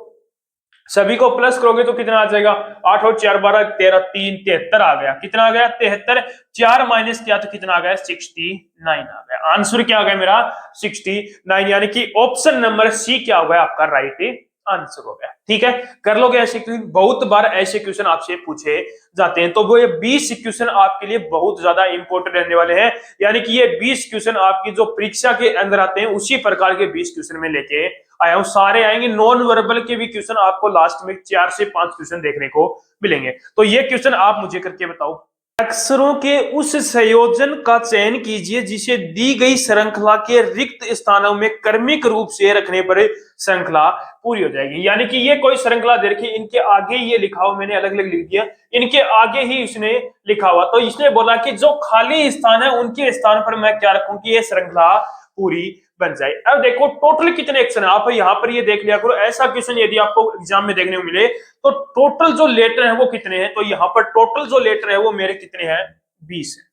सभी को प्लस करोगे तो कितना आ जाएगा, 8 और 4 12 13 3 73 आ गया। कितना आ गया, 73। 4 माइनस किया तो कितना आ गया, 69 आ गया। आंसर क्या आ गया मेरा, 69। यानी कि ऑप्शन नंबर सी क्या हो गया आपका राइट आंसर हो गया। ठीक है, कर लोगे ऐसे क्वेश्चन, बहुत बार ऐसे क्वेश्चन आपसे पूछे जाते हैं। तो वो ये 20 क्वेश्चन आपके लिए बहुत ज्यादा इंपॉर्टेंट रहने वाले हैं। यानी कि ये 20 क्वेश्चन आपकी जो परीक्षा के अंदर आते हैं उसी प्रकार के 20 क्वेश्चन में लेके आया हूं। सारे आएंगे, नॉन वर्बल के भी क्वेश्चन आपको लास्ट में 4 से 5 क्वेश्चन देखने को मिलेंगे। तो ये क्वेश्चन आप मुझे करके बताओ। अक्षरों के उस संयोजन का चयन कीजिए जिसे दी गई श्रृंखला के रिक्त स्थानों में क्रमिक रूप से रखने पर श्रृंखला पूरी हो जाएगी। यानी कि ये कोई श्रृंखला दे रखी, इनके आगे ये लिखा हुआ, मैंने अलग अलग लिख दिया, इनके आगे ही इसने लिखा हुआ। तो इसने बोला कि जो खाली स्थान है उनके स्थान पर मैं क्या रखूं कि ये श्रृंखला पूरी बन जाए। अब देखो टोटल कितने एक्शन है, आप यहाँ पर ये देख लिया करो। ऐसा क्वेश्चन यदि आपको एग्जाम में देखने को मिले तो टोटल जो लेटर है वो कितने हैं, तो यहाँ पर टोटल जो लेटर है वो मेरे कितने हैं, 20 है।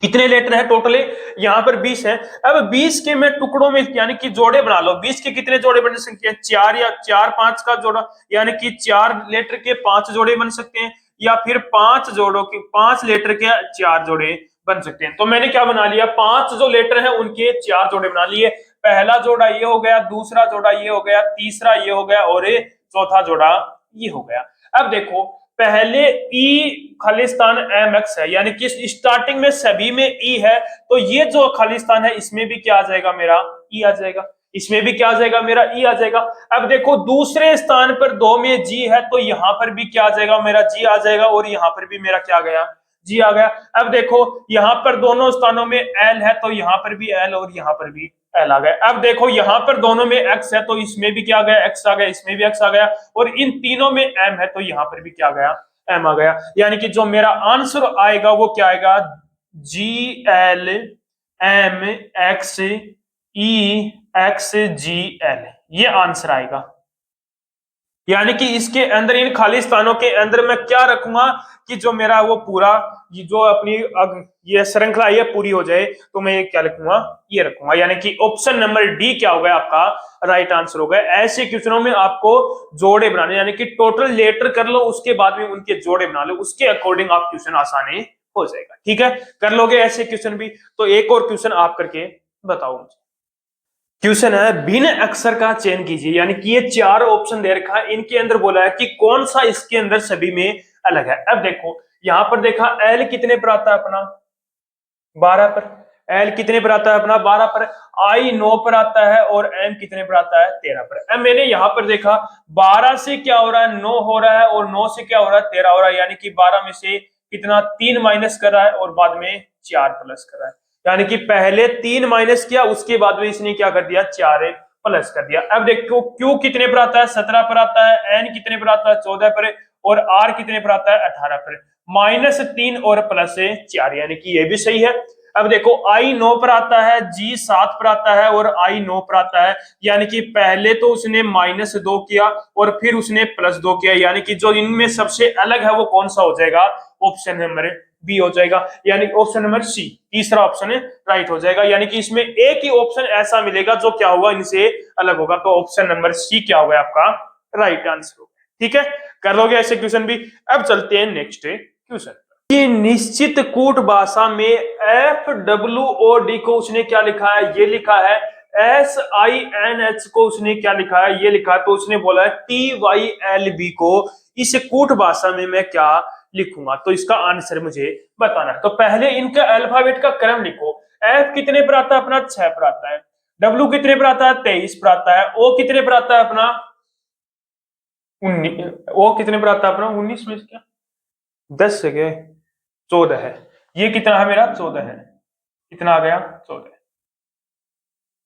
कितने लेटर है टोटल, यहाँ पर 20 है। अब 20 के मैं टुकड़ों में यानी कि जोड़े बना लो। 20 के कितने जोड़े बन सकते हैं, 4 या 4 5 का जोड़ा, यानी कि 4 लेटर के 5 जोड़े बन सकते हैं, या फिर 5 जोड़ों के 5 लेटर के 4 जोड़े बन सकते हैं। तो मैंने क्या बना लिया, 5 जो लेटर हैं उनके 4 जोड़े बना लिए। पहला जोड़ा ये हो गया, दूसरा जोड़ा ये हो गया, तीसरा ये हो गया, और चौथा जोड़ा ये हो गया। अब देखो पहले ई खालिस्तान एम एक्स है, यानी कि स्टार्टिंग में सभी में ई है, तो ये जो खालिस्तान है इसमें भी क्या आ जाएगा मेरा, ई आ जाएगा। इसमें भी क्या आ जाएगा मेरा, ई आ जाएगा। अब देखो दूसरे स्थान पर 2 में जी है, तो यहां पर भी क्या आ जाएगा मेरा, जी आ जाएगा। और यहां पर भी मेरा क्या आ गया, जी आ गया। अब देखो यहां पर दोनों स्थानों में एल है, तो यहां पर भी एल और यहां पर भी एल आ गया। अब देखो यहां पर दोनों में एक्स है, तो इसमें भी क्या आ गया, एक्स आ गया, इसमें भी एक्स आ गया। और इन तीनों में एम है, तो यहां पर भी क्या आ गया, एम आ गया। यानी कि जो मेरा आंसर आएगा वो क्या आएगा, जी एल एम एक्स ई एक्स जी एल, ये आंसर आएगा। यानी कि इसके अंदर इन खाली स्थानों के अंदर मैं क्या रखूंगा कि जो मेरा वो पूरा ये जो अपनी ये श्रृंखला ये पूरी हो जाए, तो मैं ये क्या लिखूंगा, ये रखूंगा। यानी कि ऑप्शन नंबर डी क्या होगा आपका राइट आंसर होगा। ऐसे क्वेश्चनों में आपको जोड़े बनाने, यानी कि टोटल लेटर कर लो, उसके बाद में उनके जोड़े बना लो, उसके अकॉर्डिंग आप क्वेश्चन आसानी हो जाएगा। ठीक है, कर लोगे ऐसे क्वेश्चन भी। तो एक और क्वेश्चन आप करके बताओ मुझे। क्वेश्चन है भिन्न अक्षर का चयन कीजिए। यानी कि ये 4 ऑप्शन दे रखा है, इनके अंदर बोला है कि कौन सा इसके अंदर सभी में अलग है। अब देखो यहाँ पर देखा एल कितने पर आता है अपना 12 पर, एल कितने पर आता है अपना 12 पर, आई 9 पर आता है और एम कितने पर आता है 13 पर। अब मैंने यहाँ पर देखा 12 से क्या हो रहा है 9 हो रहा है और 9 से क्या हो रहा है 13 हो रहा है, यानी कि 12 में से कितना 3 माइनस कर रहा है और बाद में 4 प्लस कर रहा है, यानी कि पहले 3 माइनस किया उसके बाद में इसने क्या कर दिया 4 प्लस कर दिया। अब देखो क्यू कितने पर आता है 17 पर आता है, एन कितने पर आता है 14 पर और आर कितने पर आता है 18 पर, -3 और +4 यानी कि ये भी सही है। अब देखो आई 9 पर आता है, जी 7 पर आता है और आई 9 पर आता है, यानी कि पहले तो उसने -2 किया और फिर उसने +2 किया, यानी कि जो इनमें सबसे अलग है वो कौन सा हो जाएगा, ऑप्शन नंबर बी हो जाएगा, यानी ऑप्शन नंबर सी तीसरा ऑप्शन है राइट हो जाएगा। यानी कि इसमें एक ही ऑप्शन ऐसा मिलेगा जो क्या होगा इनसे अलग होगा, तो ऑप्शन नंबर सी क्या होगा आपका राइट आंसर होगा। ठीक है, कर लोगे ऐसे क्वेश्चन भी। अब चलते हैं नेक्स्ट क्वेश्चन। ये निश्चित कूट भाषा में FWOD को उसने क्या लिखा है, ये लिखा है SINH को उसने क्या लिखा है, ये लिखा है, तो उसने बोला है TYLB को इस कूट भाषा में मैं क्या लिखूंगा, तो इसका आंसर मुझे बताना है। तो पहले इनका अल्फाबेट का क्रम लिखो। F कितने पर आता है अपना 6 पर आता है, W कितने पर आता है 23 पर आता है, O कितने पर आता है अपना 19, O कितने पर आता है अपना 19 में क्या 10 से गए 14 है, ये कितना है मेरा 14 है, कितना आ गया 14।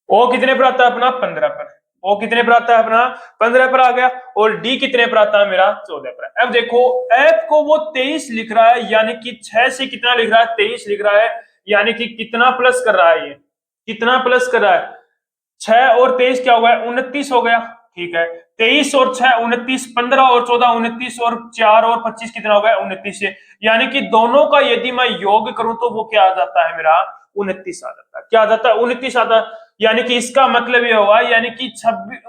ओ कितने पर आता है अपना 15 पर, ओ कितने पर आता है अपना 15 पर आ गया, और डी कितने पर आता है मेरा 14 पर। अब देखो एफ को वो 23 लिख रहा है, यानी कि 6 से कितना लिख रहा है 23 लिख रहा है, यानी कि कितना प्लस कर रहा है, ये कितना प्लस कर रहा है 6 और 23 क्या हो गया 29 हो गया। ठीक है, 23 और 6 29, 15 और 14 29 और 4 और 25 कितना हो गया 29 से, यानी कि दोनों का यदि मैं योग करूं तो वो क्या आ जाता है मेरा 29 आ जाता है, क्या आ जाता है 29 आता है। यानी कि इसका मतलब ये होगा, यानी कि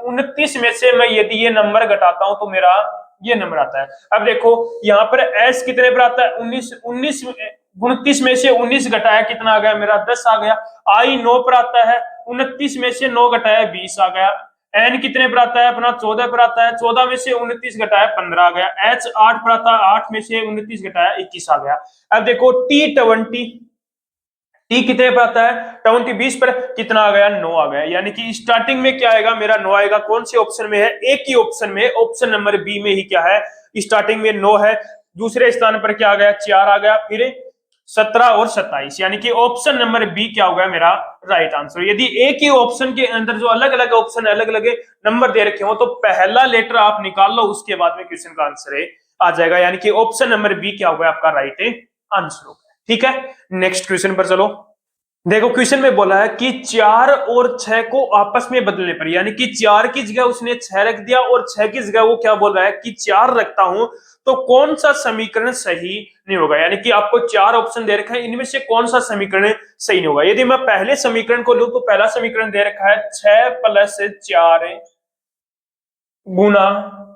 29 में से मैं यदि ये नंबर घटाता हूं तो मेरा ये नंबर आता है। अब देखो यहाँ पर एस कितने पर आता है 19, 29 में से 19 घटाया कितना आ गया मेरा 10 आ गया। आई 9 पर आता है, 29 में से 9 घटाया 20 आ गया। एन कितने पर आता है अपना 14 पर आता है, 14 में से 29 घटाया 15 आ गया। एच 8 पर आता है, 8 में से 29 घटाया 21 आ गया। अब देखो टी कितने पर आता है 20, 20 पर कितना आ गया 9 आ गया, यानी कि स्टार्टिंग में क्या आएगा मेरा 9 आएगा। कौन से ऑप्शन में है, एक ही ऑप्शन में, ऑप्शन नंबर बी में ही क्या है स्टार्टिंग में 9 है। दूसरे स्थान पर क्या आ गया 4 आ गया, फिर 17 और 27, यानी कि ऑप्शन नंबर बी क्या होगा मेरा राइट आंसर। यदि एक ही ऑप्शन के अंदर जो अलग अलग ऑप्शन अलग अलग नंबर दे रखे हो तो पहला लेटर आप निकाल लो, उसके बाद में क्वेश्चन का आंसर आ जाएगा, यानी कि ऑप्शन नंबर बी क्या होगा आपका राइट आंसर होगा। ठीक है, नेक्स्ट क्वेश्चन पर चलो। देखो क्वेश्चन में बोला है कि 4 और 6 को आपस में बदलने पर, यानी कि 4 की जगह उसने 6 रख दिया और 6 की जगह वो क्या बोल रहा है कि 4 रखता हूं, तो कौन सा समीकरण सही नहीं होगा, यानी कि आपको 4 ऑप्शन दे रखा है, इनमें से कौन सा समीकरण सही नहीं होगा। यदि मैं पहले समीकरण को लूं तो पहला समीकरण दे रखा है 6 + 4 गुना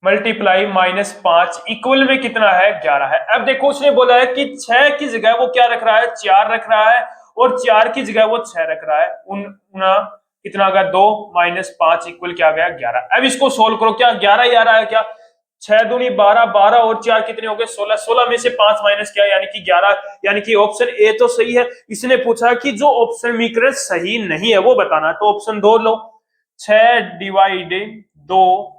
मल्टीप्लाई -5 इक्वल में कितना है 11 है। अब देखो उसने बोला है कि 6 की जगह वो क्या रख रहा है 4 रख रहा है, और 4 की जगह वो 6 रख रहा है, उना कितना आ गया 2 -5 इक्वल क्या आ गया 11। अब इसको सोल्व करो, क्या 11 ही आ रहा है क्या, 6 दूनी 12, 12 और 4 कितने हो गए 16, 16 में से 5 माइनस किया यानी कि 11, यानी कि ऑप्शन ए तो सही है। इसने पूछा कि जो ऑप्शन समीकरण सही नहीं है वो बताना है, तो ऑप्शन 2 लो, 6/2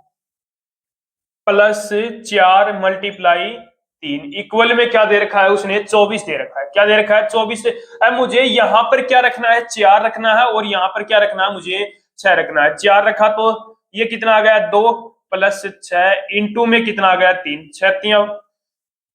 +4 × 3 इक्वल में क्या दे रखा है उसने 24 दे रखा है, क्या दे रखा है 24। अब मुझे यहां पर क्या रखना है 4 रखना है, और यहां पर क्या रखना है मुझे 6 रखना है। 4 रखा तो ये कितना आ गया 2 + 6 इंटू में कितना आ गया 3, 6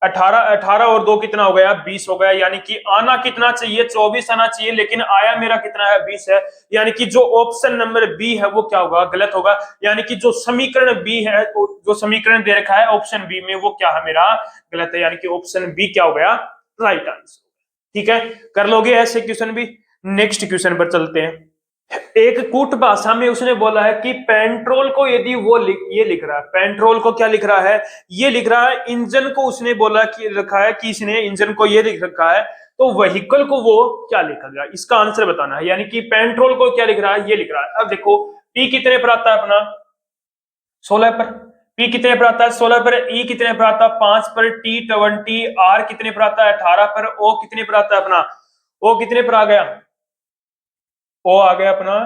18, 18 और 2 कितना हो गया 20 हो गया, यानी कि आना कितना चाहिए 24 आना चाहिए, लेकिन आया मेरा कितना है 20 है, यानी कि जो ऑप्शन नंबर बी है वो क्या होगा गलत होगा, यानी कि जो समीकरण बी है, जो समीकरण दे रखा है ऑप्शन बी में वो क्या है मेरा गलत है, यानी कि ऑप्शन बी क्या हो गया राइट आंसर। ठीक है, कर लोगे ऐसे क्वेश्चन भी। नेक्स्ट क्वेश्चन पर चलते हैं। एक कूट भाषा में उसने बोला है कि पेट्रोल को यदि वो ये लिख रहा है, पेट्रोल को क्या लिख रहा है ये लिख रहा है, इंजन को उसने बोला कि रखा है कि इसने इंजन को ये लिख रखा है, तो व्हीकल को वो क्या लिखेगा इसका आंसर बताना है, यानी कि पेट्रोल को क्या लिख रहा है ये लिख रहा है। अब देखो टी कितने पर आता है अपना 16 पर, पी कितने पर आता है 16 पर, ई कितने पर आता है 5 पर, टी 20, आर कितने पर आता है 18 पर, ओ कितने पर आता है अपना, ओ कितने पर आ गया, ओ आ गया अपना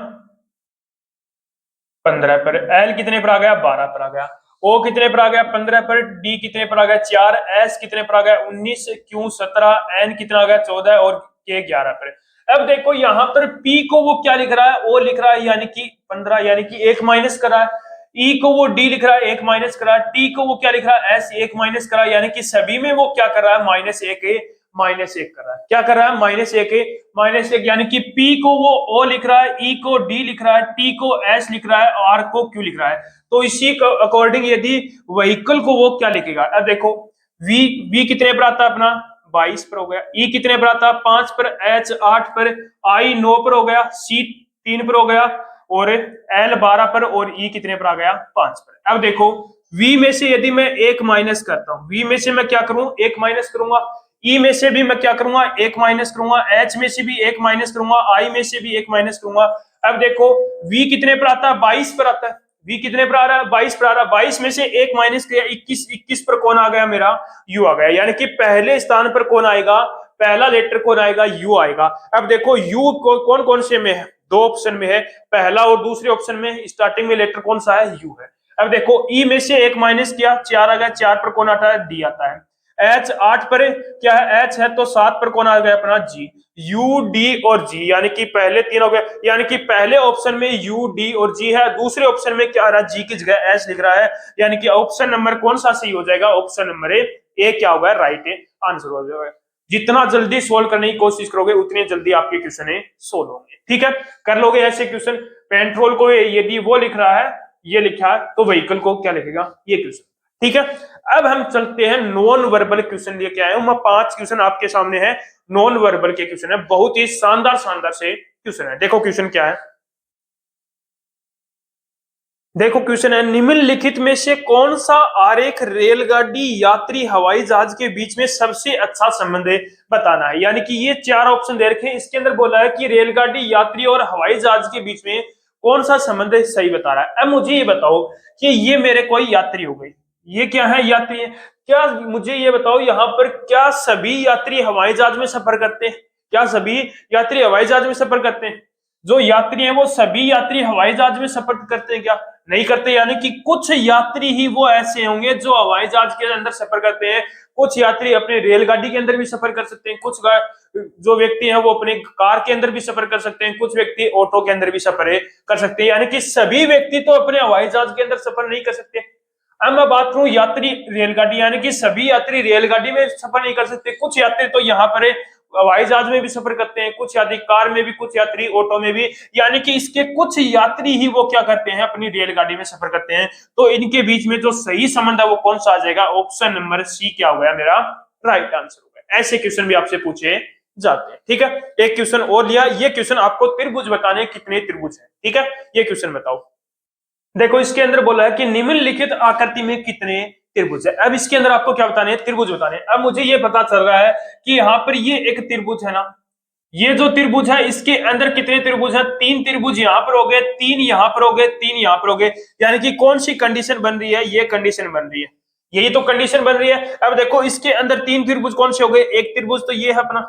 15 पर, एल कितने पर आ गया 12 पर आ गया, ओ कितने पर आ गया 15 पर, डी कितने पर आ गया 4, एस कितने पर आ गया 19, क्यू 17, एन कितना आ गया 14 और के 11 पर। अब देखो यहां पर पी को वो क्या लिख रहा है, ओ लिख रहा है यानी कि 15 यानी कि 1 माइनस कर रहा है, ई को वो डी लिख रहा है 1 माइनस कर रहा है, टी को वो क्या लिख रहा है एस 1 माइनस कर रहा है, यानी कि सभी में वो क्या कर रहा है -1 कर रहा है, क्या कर रहा है -1 यानी कि पी को वो ओ लिख रहा है, ई को डी लिख रहा है, टी को एस लिख रहा है, आर को क्यू लिख रहा है। तो इसी अकॉर्डिंग यदि व्हीकल को वो क्या लिखेगा, अब देखो वी वी कितने पर आता है अपना 22 पर हो गया, ई कितने पर आता है 5 पर, एच 8 पर, आई 9 पर हो गया, सी 3 पर हो गया और एल 12 पर और ई कितने पर आ गया 5 पर। अब देखो v में से यदि मैं 1 माइनस करता हूं, v में से मैं क्या करूं 1 माइनस करूंगा, ई में से भी मैं क्या करूंगा 1 माइनस करूंगा, एच में से भी 1 माइनस करूंगा, आई में से भी 1 माइनस करूंगा। अब देखो v कितने पर आता है 22 पर आता है, v कितने पर आ रहा है 22 पर आ रहा है, 22 में से 1 माइनस किया 21 पर कौन आ गया मेरा u आ गया, यानी कि पहले स्थान पर कौन आएगा, पहला लेटर कौन आएगा u आएगा। अब देखो u कौन कौन से में है, दो ऑप्शन में है, पहला और दूसरे ऑप्शन में स्टार्टिंग में लेटर कौन सा है u है। अब देखो ई में से 1 माइनस किया 4 आ गया, 4 पर कौन आता है डी आता है, एच 8 पर क्या है एच है तो 7 पर कौन आ गया अपना जी, यू डी और जी, यानी कि पहले 3 हो गए, यानी कि पहले ऑप्शन में यू डी और जी है, दूसरे ऑप्शन में क्या आ रहा है जी की जगह एच लिख रहा है, यानी कि ऑप्शन नंबर कौन सा सही हो जाएगा, ऑप्शन नंबर ए क्या होगा राइट आंसर हो जाएगा। जितना जल्दी सोल्व करने की कोशिश करोगे उतने जल्दी आपके क्वेश्चन सोल्व होंगे, ठीक है, कर लोगे ऐसे क्वेश्चन। पेट्रोल को यदि वो लिख रहा है ये लिखा है तो व्हीकल को क्या लिखेगा ये क्वेश्चन, ठीक है। अब हम चलते हैं नॉन वर्बल क्वेश्चन लेके आए हूं मैं, 5 क्वेश्चन आपके सामने है, नॉन वर्बल के क्वेश्चन है, बहुत ही शानदार शानदार से क्वेश्चन है। देखो क्वेश्चन क्या है, देखो क्वेश्चन है निम्नलिखित में से कौन सा आरेख रेलगाड़ी यात्री हवाई जहाज के बीच में सबसे अच्छा संबंध है बताना है, यानी कि ये 4 ऑप्शन दे रखे हैं, इसके अंदर बोला है कि रेलगाड़ी यात्री और हवाई जहाज के बीच में कौन सा संबंध है सही बता रहा है। अब मुझे ये बताओ कि ये मेरे कोई यात्री हो गई, ये क्या है यात्री है, क्या मुझे ये बताओ यहाँ पर क्या सभी यात्री हवाई जहाज में सफर करते हैं, क्या सभी यात्री हवाई जहाज में सफर करते हैं, जो यात्री हैं वो सभी यात्री हवाई जहाज में सफर करते हैं क्या, नहीं करते, यानी कि कुछ यात्री ही वो ऐसे होंगे जो हवाई जहाज के अंदर सफर करते हैं, कुछ यात्री अपने रेलगाड़ी के अंदर भी सफर कर सकते हैं, कुछ जो व्यक्ति हैं वो अपने कार के अंदर भी सफर कर सकते हैं, कुछ व्यक्ति ऑटो के अंदर भी सफर कर सकते हैं, यानी कि सभी व्यक्ति तो अपने हवाई जहाज के अंदर सफर नहीं कर सकते। अब मैं बात करूं यात्री रेलगाड़ी, यानी कि सभी यात्री रेलगाड़ी में सफर नहीं कर सकते, कुछ यात्री तो यहाँ पर हवाई जहाज में भी सफर करते हैं, कुछ यात्री कार में भी, कुछ यात्री ऑटो में भी, यानी कि इसके कुछ यात्री ही वो क्या करते हैं अपनी रेलगाड़ी में सफर करते हैं। तो इनके बीच में जो सही संबंध है वो कौन सा आ जाएगा, ऑप्शन नंबर सी क्या हो गया मेरा राइट आंसर हो गया। ऐसे क्वेश्चन भी आपसे पूछे जाते हैं, ठीक है। एक क्वेश्चन और लिया, ये क्वेश्चन आपको त्रिभुज बताने कितने त्रिभुज है, ठीक है, ये क्वेश्चन बताओ। देखो इसके अंदर बोला है कि निम्नलिखित आकृति में कितने त्रिभुज है, अब इसके अंदर आपको क्या बताने हैं त्रिभुज बताने हैं। अब मुझे ये पता चल रहा है कि यहाँ पर ये एक त्रिभुज है ना, ये जो त्रिभुज है इसके अंदर कितने त्रिभुज है, 3 त्रिभुज यहाँ पर हो गए, 3 यहाँ पर हो गए, 3 यहाँ पर हो गए, यानी कि कौन सी कंडीशन बन रही है, ये कंडीशन बन रही है, यही तो कंडीशन बन रही है। अब देखो इसके अंदर 3 त्रिभुज कौन से हो गए, एक त्रिभुज तो ये है अपना,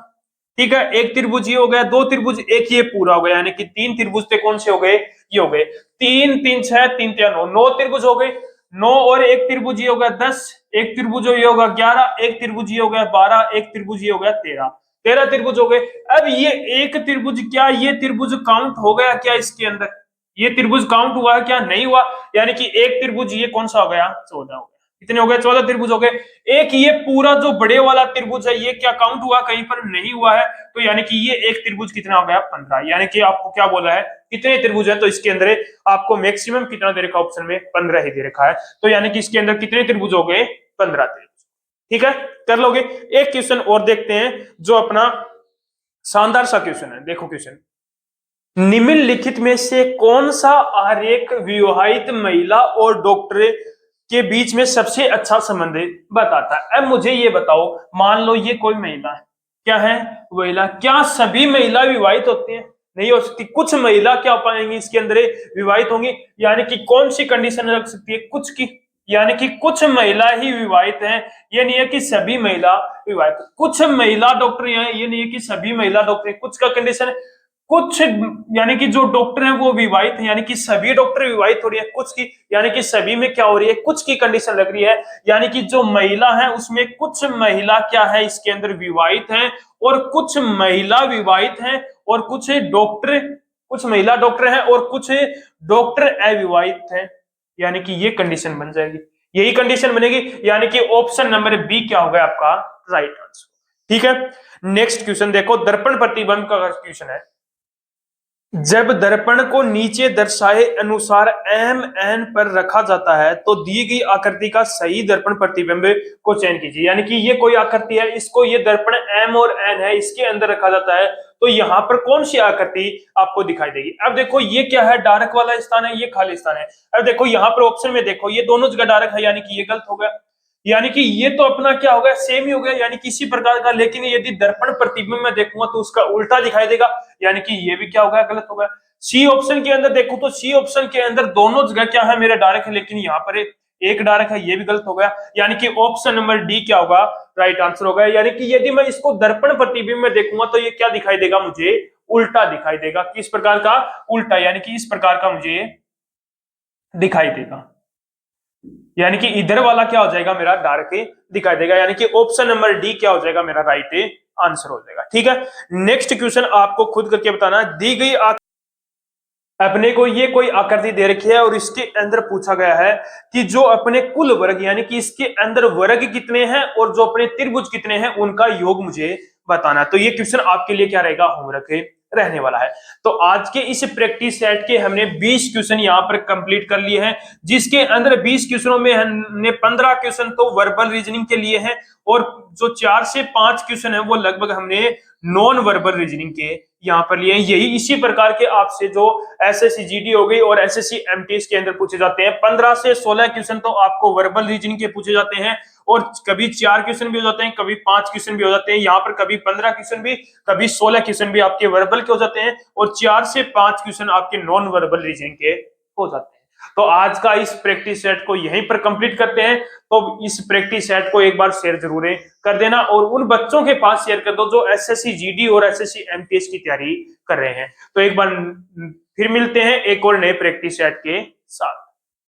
ठीक है, एक त्रिभुज ये हो गया, 2 त्रिभुज एक ये पूरा हो गया, यानी कि 3 त्रिभुज थे कौन से हो गए ये हो गए, 3 3 6 3 3 9, 9 त्रिभुज हो गए, 9 और एक त्रिभुज ये हो गया 10, एक त्रिभुज ये होगा 11, एक त्रिभुज ये हो गया 12, एक त्रिभुज ये हो गया 13, 13 त्रिभुज हो गए। अब ये एक त्रिभुज क्या ये त्रिभुज काउंट हो गया क्या, इसके अंदर ये त्रिभुज काउंट हुआ है क्या, नहीं हुआ, यानी कि एक त्रिभुज ये कौन सा हो गया 14 हो गया, कितने हो गए 14 त्रिभुज हो गए। एक ये पूरा जो बड़े वाला त्रिभुज है ये क्या काउंट हुआ, कहीं पर नहीं हुआ है, तो यानी कि ये एक त्रिभुज कितना हो गया 15, यानी कि आपको क्या बोला है कितने त्रिभुज है, तो इसके अंदर आपको मैक्सिमम कितना दे रखा ऑप्शन में 15 ही दे रखा है, तो यानी कि इसके अंदर कितने त्रिभुज हो गए 15 त्रिभुज, ठीक है, कर लोगे। एक क्वेश्चन और देखते हैं जो अपना शानदार सा क्वेश्चन है, देखो क्वेश्चन, निम्नलिखित में से कौन सा आरेख विवाहित महिला और डॉक्टर के बीच में सबसे अच्छा संबंध बताता है। अब मुझे ये बताओ, मान लो ये कोई महिला है, क्या है महिला, क्या सभी महिला विवाहित होती हैं, नहीं हो सकती, कुछ महिला क्या पाएंगी इसके अंदर विवाहित होंगी, यानी कि कौन सी कंडीशन रख सकती है कुछ की, यानी कि कुछ महिला ही विवाहित हैं, ये नहीं है कि सभी महिला विवाहित। कुछ महिला डॉक्टर हैं, ये नहीं है कि सभी महिला डॉक्टर हैं। कुछ का कंडीशन है कुछ, यानी कि जो डॉक्टर हैं वो विवाहित हैं, यानी कि सभी डॉक्टर विवाहित हो रही है। कुछ की यानी कि सभी में क्या हो रही है, कुछ की कंडीशन लग रही है, यानी कि जो महिला है उसमें कुछ महिला क्या है इसके अंदर विवाहित हैं, और कुछ महिला विवाहित हैं, और कुछ डॉक्टर, कुछ महिला डॉक्टर हैं और कुछ डॉक्टर अविवाहित हैं, यानी कि ये कंडीशन बन जाएगी, यही कंडीशन बनेगी, यानी कि ऑप्शन नंबर बी क्या होगा आपका राइट आंसर। ठीक है, नेक्स्ट क्वेश्चन देखो, दर्पण प्रतिबिंब का क्वेश्चन है। जब दर्पण को नीचे दर्शाए अनुसार एम एन पर रखा जाता है तो दी गई आकृति का सही दर्पण प्रतिबिंब को चयन कीजिए। यानी कि ये कोई आकृति है, इसको ये दर्पण एम और एन है, इसके अंदर रखा जाता है, तो यहाँ पर कौन सी आकृति आपको दिखाई देगी। अब देखो ये क्या है, डार्क वाला स्थान है, ये खाली स्थान है। अब देखो यहाँ पर ऑप्शन में देखो, ये दोनों जगह डार्क है, यानी कि ये गलत हो गया, यानी कि ये तो अपना क्या हो गया, सेम ही हो गया, यानी किसी प्रकार का। लेकिन यदि दर्पण प्रतिबिंब में देखूंगा तो उसका उल्टा दिखाई देगा, यानी कि ये भी क्या हो गया, गलत हो गया। सी ऑप्शन के अंदर देखो तो सी ऑप्शन के अंदर दोनों जगह क्या है, मेरे डार्क है, लेकिन यहाँ पर एक डार्क है, ये भी गलत हो गया, यानी कि ऑप्शन नंबर डी क्या होगा, राइट आंसर होगा। यानी कि यदि मैं इसको दर्पण प्रतिबिंब में देखूंगा तो ये क्या दिखाई देगा, मुझे उल्टा दिखाई देगा। किस प्रकार का, उल्टा, यानी कि इस प्रकार का मुझे दिखाई देगा, यानी कि इधर वाला क्या हो जाएगा, मेरा डार्क दिखाई देगा, यानी कि ऑप्शन नंबर डी क्या हो जाएगा, मेरा राइट आंसर हो जाएगा। ठीक है, नेक्स्ट क्वेश्चन आपको खुद करके बताना है। दी गई अपने को ये कोई आकृति दे रखी है और इसके अंदर पूछा गया है कि जो अपने कुल वर्ग, यानी कि इसके अंदर वर्ग कितने हैं और जो अपने त्रिभुज कितने हैं उनका योग मुझे बताना है। तो ये क्वेश्चन आपके लिए क्या रहेगा, होमवर्क रहने वाला है। तो आज के इस प्रैक्टिस सेट के हमने 20 क्वेश्चन यहाँ पर कंप्लीट कर लिए हैं, जिसके अंदर 20 क्वेश्चनों में हमने 15 क्वेश्चन तो वर्बल रीजनिंग के लिए हैं, और जो 4 से 5 क्वेश्चन है वो लगभग हमने नॉन वर्बल रीजनिंग के यहाँ पर लिए। यही इसी प्रकार के आपसे जो एसएससी जीडी हो गई और एसएससी एमटीएस के अंदर पूछे जाते हैं, 15 से 16 क्वेश्चन तो आपको वर्बल रीजनिंग के पूछे जाते हैं, और कभी 4 क्वेश्चन भी हो जाते हैं, कभी 5 क्वेश्चन भी हो जाते हैं। यहाँ पर कभी 15 क्वेश्चन भी, कभी 16 क्वेश्चन भी आपके वर्बल के हो जाते हैं, और 4 से 5 क्वेश्चन आपके नॉन वर्बल रीजनिंग के हो जाते हैं। तो आज का इस प्रैक्टिस सेट को यहीं पर कंप्लीट करते हैं। तो इस प्रैक्टिस सेट को एक बार शेयर जरूर कर देना, और उन बच्चों के पास शेयर कर दो जो एसएससी जीडी और एसएससी एमटीएस की तैयारी कर रहे हैं। तो एक बार फिर मिलते हैं एक और नए प्रैक्टिस सेट के साथ।